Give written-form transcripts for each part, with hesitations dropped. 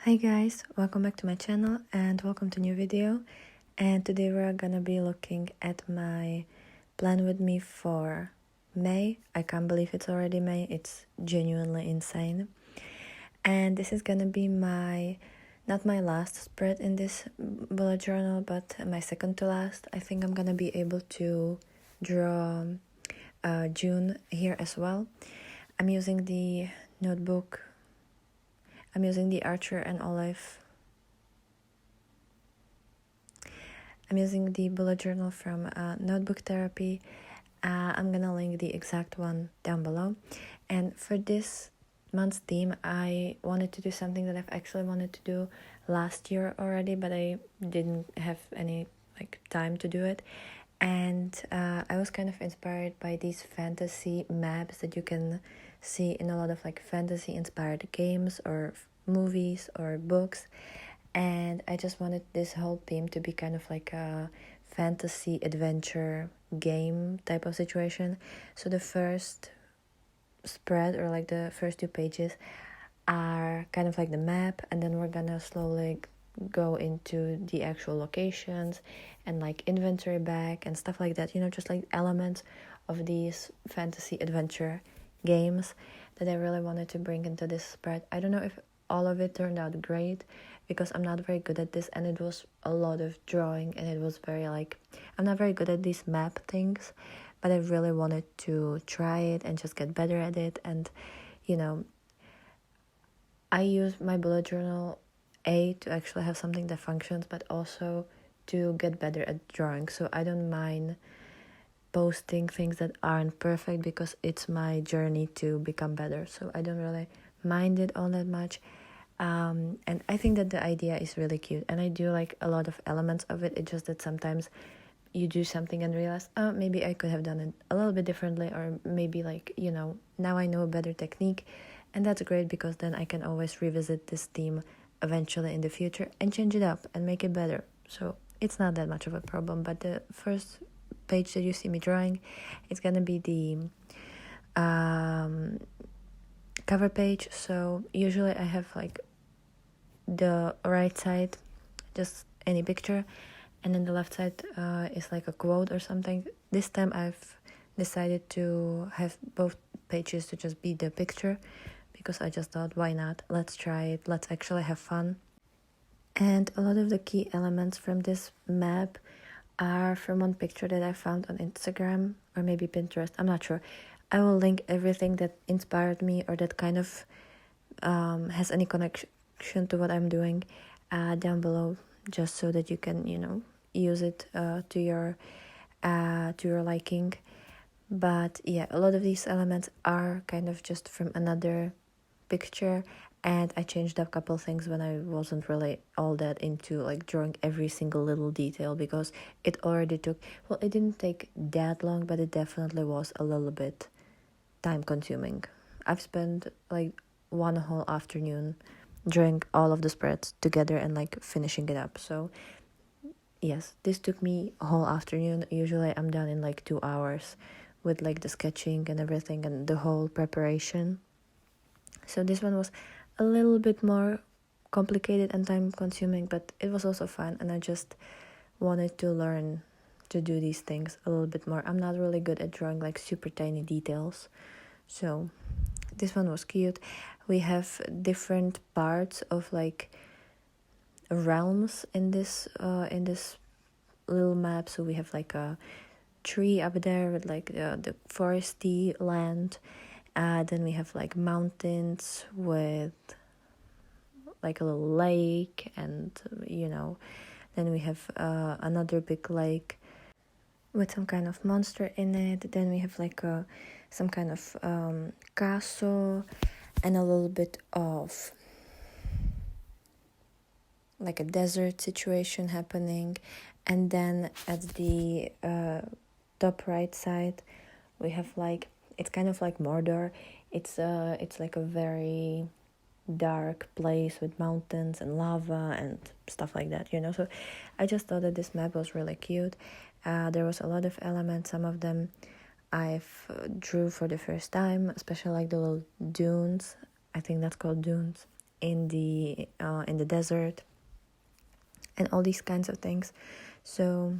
Hi guys, welcome back to my channel and welcome to new video. And today we're gonna be looking at my plan with me for May. I can't believe it's already May, it's genuinely insane. And this is gonna be not my last spread in this bullet journal, but my second to last. I think I'm gonna be able to draw June here as well. I'm using the notebook. I'm using the Archer and Olive. I'm using the bullet journal from Notebook Therapy. I'm gonna link the exact one down below. And for this month's theme, I wanted to do something that I've actually wanted to do last year already, but I didn't have any time to do it. And I was kind of inspired by these fantasy maps that you can see in a lot of fantasy inspired games or movies or books. And I just wanted this whole theme to be kind of like a fantasy adventure game type of situation. So the first spread, or the first 2 pages, are kind of like the map, and then we're gonna slowly go into the actual locations and inventory bag and stuff like that, just elements of these fantasy adventure games that I really wanted to bring into this spread. I don't know if all of it turned out great because I'm not very good at this, and it was a lot of drawing, and it was very I'm not very good at these map things, but I really wanted to try it and just get better at it. And I use my bullet journal to actually have something that functions, but also to get better at drawing. So I don't mind posting things that aren't perfect because it's my journey to become better. So I don't really mind it all that much. And I think that the idea is really cute, and I do like a lot of elements of it. It's just that sometimes you do something and realize, oh, maybe I could have done it a little bit differently, or maybe now I know a better technique. And that's great because then I can always revisit this theme eventually in the future and change it up and make it better. So it's not that much of a problem. But the first page that you see me drawing, it's gonna be the cover page. So usually I have the right side, just any picture, and then the left side is a quote or something. This time I've decided to have both pages to just be the picture, because I just thought, why not? Let's try it. Let's actually have fun. And a lot of the key elements from this map are from one picture that I found on Instagram or maybe Pinterest. I'm not sure. I will link everything that inspired me or that kind of has any connection to what I'm doing down below, just so that you can use it to your liking. But yeah, a lot of these elements are kind of just from another picture, and I changed up a couple things when I wasn't really all that into drawing every single little detail, because it already took, well, it didn't take that long, but it definitely was a little bit time consuming. I've spent one whole afternoon drawing all of the spreads together and finishing it up. So yes, this took me a whole afternoon. Usually I'm done in 2 hours with the sketching and everything and the whole preparation. So this one was a little bit more complicated and time consuming, but it was also fun, and I just wanted to learn to do these things a little bit more. I'm not really good at drawing super tiny details. So this one was cute. We have different parts of realms in this little map. So we have a tree up there with the foresty land. Then we have mountains with a little lake, and then we have another big lake with some kind of monster in it. Then we have some kind of castle, and a little bit of a desert situation happening. And then at the top right side we have it's kind of like Mordor. It's a very dark place with mountains and lava and stuff like that, So I just thought that this map was really cute. There was a lot of elements. Some of them I've drew for the first time, especially the little dunes. I think that's called dunes. in the desert, and all these kinds of things. So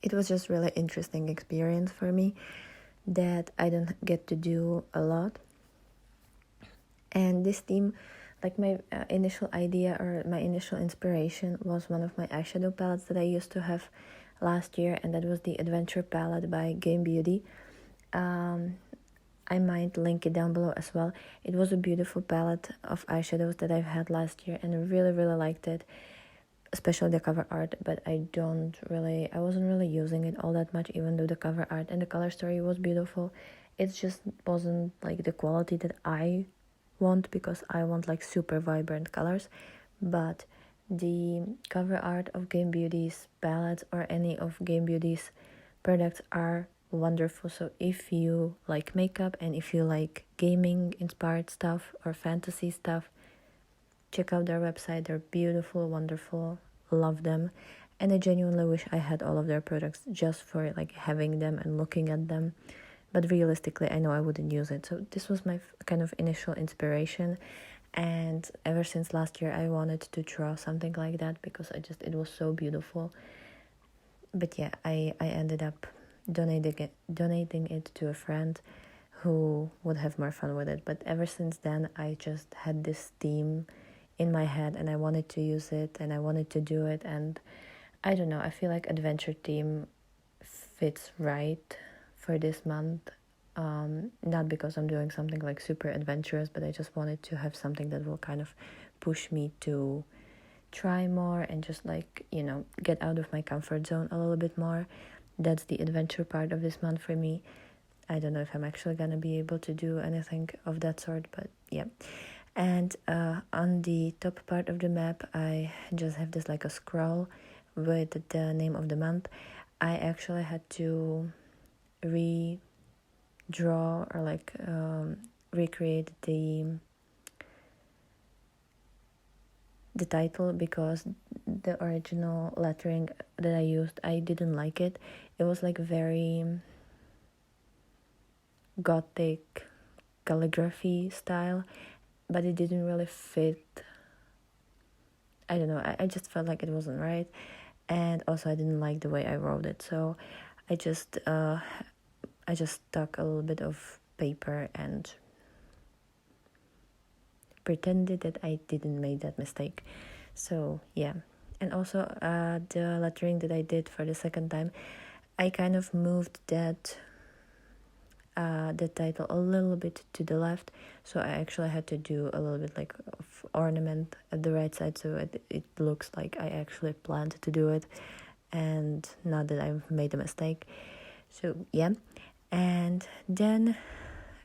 it was just really interesting experience for me that I don't get to do a lot. And this theme, like my initial idea or my initial inspiration was one of my eyeshadow palettes that I used to have last year, and that was the Adventure palette by Game Beauty. I might link it down below as well. It was a beautiful palette of eyeshadows that I've had last year, and I really, really liked it, especially the cover art, but I wasn't really using it all that much, even though the cover art and the color story was beautiful. It just wasn't like the quality that I want, because I want like super vibrant colors. But the cover art of Game Beauty's palettes or any of Game Beauty's products are wonderful. So if you like makeup and if you like gaming inspired stuff or fantasy stuff, check out their website. They're beautiful, wonderful, love them, and I genuinely wish I had all of their products just for like having them and looking at them. But realistically, I know I wouldn't use it. So this was my kind of initial inspiration, and ever since last year I wanted to draw something like that because it was so beautiful. But yeah, I ended up donating it to a friend who would have more fun with it. But ever since then, I just had this theme in my head, and I wanted to use it, and I wanted to do it. And I don't know, I feel like adventure theme fits right for this month. Not because I'm doing something like super adventurous, but I just wanted to have something that will kind of push me to try more and just like, get out of my comfort zone a little bit more. That's the adventure part of this month for me. I don't know if I'm actually gonna be able to do anything of that sort, but yeah. And on the top part of the map, I just have this like a scroll with the name of the month. I actually had to redraw or like recreate the title, because the original lettering that I used, I didn't like it. It was like very gothic calligraphy style, but it didn't really fit. I don't know, I just felt like it wasn't right, and also I didn't like the way I wrote it. So I just stuck a little bit of paper and pretended that I didn't make that mistake. So yeah. And also the lettering that I did for the second time, I kind of moved that the title a little bit to the left, so I actually had to do a little bit like of ornament at the right side, so it looks like I actually planned to do it and not that I've made a mistake. So yeah. And then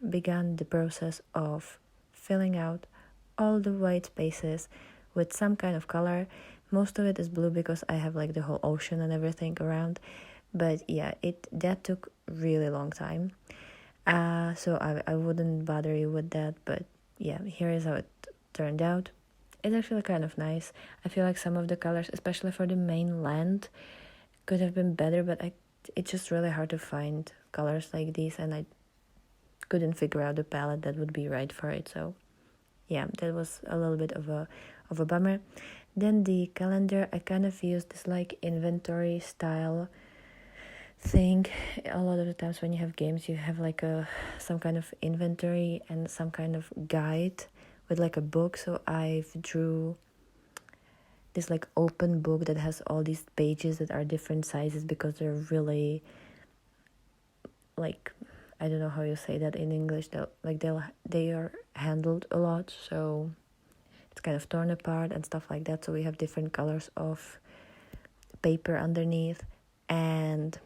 began the process of filling out all the white spaces with some kind of color. Most of it is blue because I have like the whole ocean and everything around. But yeah, that took really long time. So I wouldn't bother you with that. But yeah, here is how it turned out. It's actually kind of nice. I feel like some of the colors, especially for the main land, could have been better, but it's just really hard to find colors like these, and I couldn't figure out the palette that would be right for it. So yeah, that was a little bit of a bummer. Then the calendar, I kind of used this like inventory style thing. A lot of the times when you have games, you have like some kind of inventory and some kind of guide with like a book. So I've drew this like open book that has all these pages that are different sizes, because they're really like, I don't know how you say that in English. They are handled a lot, so it's kind of torn apart and stuff like that. So we have different colors of paper underneath, and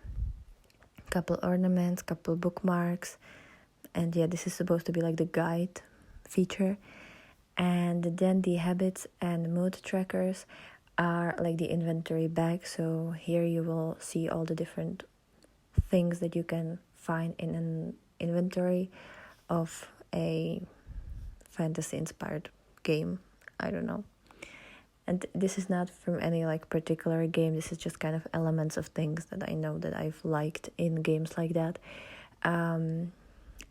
couple ornaments, couple bookmarks, and yeah, this is supposed to be like the guide feature. And then the habits and mood trackers are like the inventory bag. So here you will see all the different things that you can find in an inventory of a fantasy inspired game. I don't know. And this is not from any like particular game. This is just kind of elements of things that I know that I've liked in games like that. And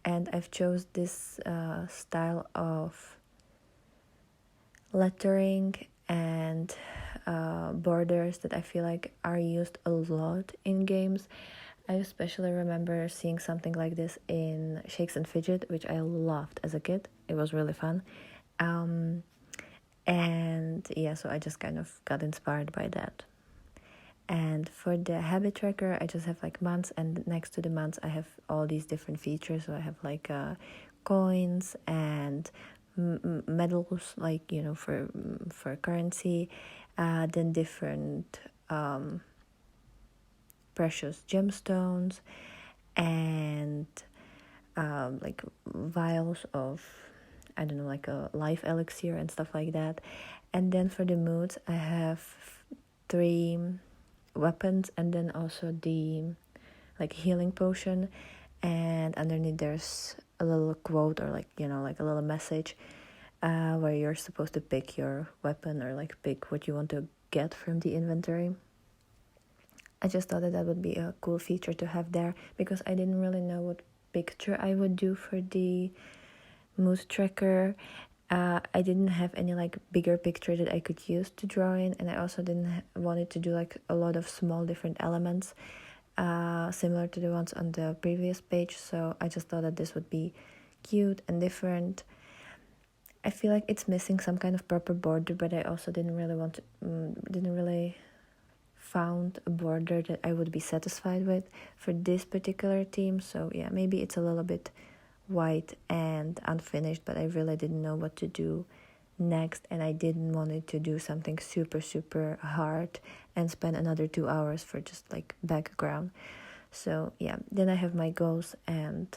I've chose this style of lettering and borders that I feel like are used a lot in games. I especially remember seeing something like this in Shakes and Fidget, which I loved as a kid. It was really fun. And yeah, so I just kind of got inspired by that. And for the habit tracker, I just have like months, and next to the months I have all these different features. So I have like coins and medals, like, you know, for currency, then different precious gemstones, and like vials of, I don't know, like a life elixir and stuff like that. And then for the moods, I have 3 weapons, and then also the like healing potion, and underneath there's a little quote, or like, you know, like a little message where you're supposed to pick your weapon, or like pick what you want to get from the inventory. I just thought that would be a cool feature to have there, because I didn't really know what picture I would do for the mood tracker. I didn't have any like bigger picture that I could use to draw in, and I also didn't wanted to do like a lot of small different elements similar to the ones on the previous page. So I just thought that this would be cute and different. I feel like it's missing some kind of proper border, but I also didn't really found a border that I would be satisfied with for this particular theme. So yeah, maybe it's a little bit white and unfinished, but I really didn't know what to do next, and I didn't want it to do something super hard and spend another 2 hours for just like background. So yeah, then I have my goals and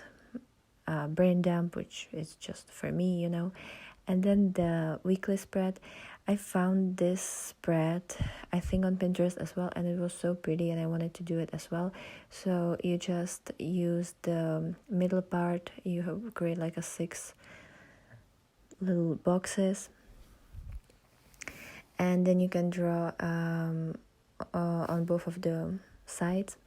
brain dump, which is just for me, you know. And then the weekly spread, I found this spread, I think, on Pinterest as well, and it was so pretty, and I wanted to do it as well. So you just use the middle part, you create like a 6 little boxes, and then you can draw on both of the sides.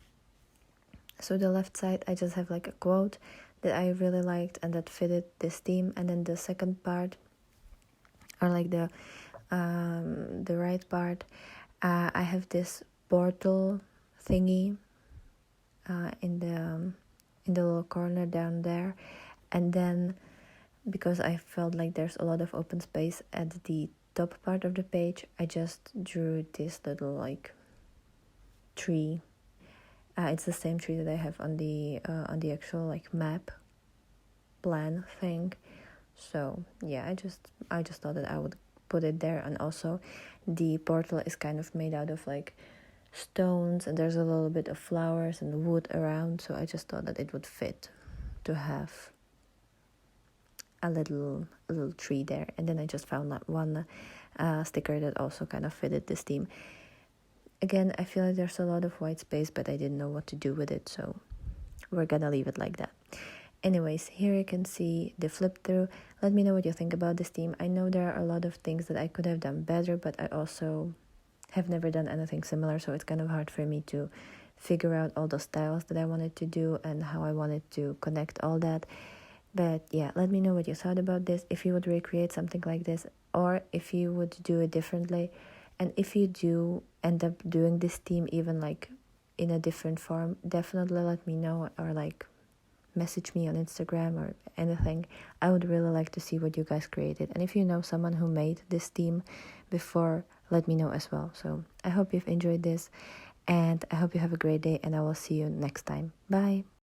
So the left side, I just have like a quote that I really liked and that fitted this theme, and then the second part, or like the right part, I have this portal thingy in the little corner down there. And then, because I felt like there's a lot of open space at the top part of the page, I just drew this little like tree. It's the same tree that I have on the actual like map plan thing. So yeah, I just thought that I would put it there. And also the portal is kind of made out of like stones, and there's a little bit of flowers and wood around, so I just thought that it would fit to have a little tree there. And then I just found that one sticker that also kind of fitted this theme. Again, I feel like there's a lot of white space, but I didn't know what to do with it, so we're gonna leave it like that. Anyways, here you can see the flip through. Let me know what you think about this theme. I know there are a lot of things that I could have done better, but I also have never done anything similar, so it's kind of hard for me to figure out all the styles that I wanted to do and how I wanted to connect all that. But yeah, let me know what you thought about this, if you would recreate something like this, or if you would do it differently. And if you do end up doing this theme even like in a different form, definitely let me know, or like message me on Instagram or anything. I would really like to see what you guys created. And if you know someone who made this theme before, let me know as well. So I hope you've enjoyed this, and I hope you have a great day, and I will see you next time. Bye.